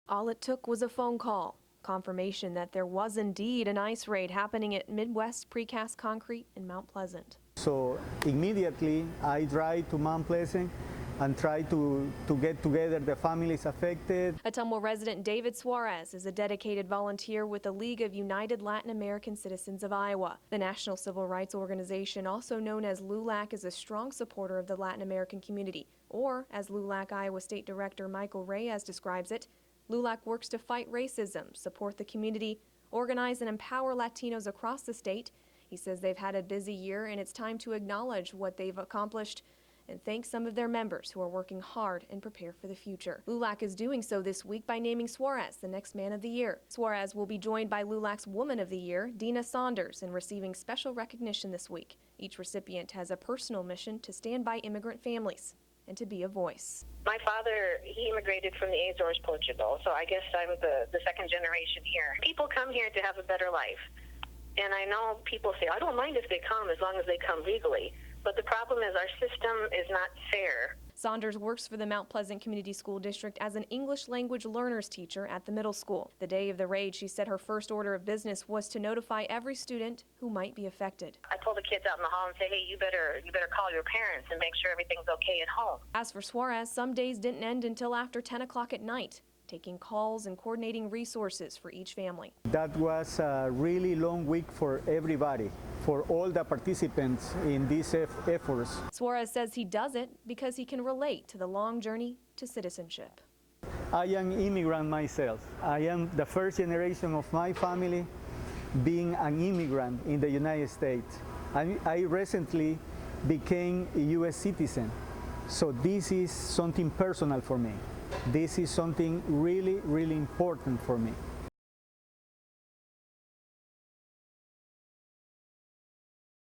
All it took was a phone call, confirmation that there was indeed an ice raid happening at Midwest Precast Concrete in Mount Pleasant. So immediately I drive to Mount Pleasant and try to get together the families affected. Ottumwa resident David Suarez is a dedicated volunteer with the League of United Latin American Citizens of Iowa. The National Civil Rights Organization, also known as LULAC, is a strong supporter of the Latin American community, or as LULAC Iowa State Director Michael Reyes describes it, LULAC works to fight racism, support the community, organize and empower Latinos across the state. He says they've had a busy year and it's time to acknowledge what they've accomplished and thank some of their members who are working hard and prepare for the future. LULAC is doing so this week by naming Suarez the next Man of the Year. Suarez will be joined by LULAC's Woman of the Year, Dina Saunders, in receiving special recognition this week. Each recipient has a personal mission to stand by immigrant families and to be a voice. My father, he immigrated from the Azores, Portugal, so I guess I'm the second generation here. People come here to have a better life. And I know people say, I don't mind if they come as long as they come legally. But the problem is our system is not fair. Saunders works for the Mount Pleasant Community School District as an English language learners teacher at the middle school. The day of the raid, she said her first order of business was to notify every student who might be affected. I told the kids out in the hall and say, hey, you better call your parents and make sure everything's okay at home. As for Suarez, some days didn't end until after 10 o'clock at night, taking calls and coordinating resources for each family. That was a really long week for everybody, for all the participants in these efforts. Suarez says he does it because he can relate to the long journey to citizenship. I am an immigrant myself. I am the first generation of my family being an immigrant in the United States. I recently became a U.S. citizen, so this is something personal for me. This is something really, really important for me.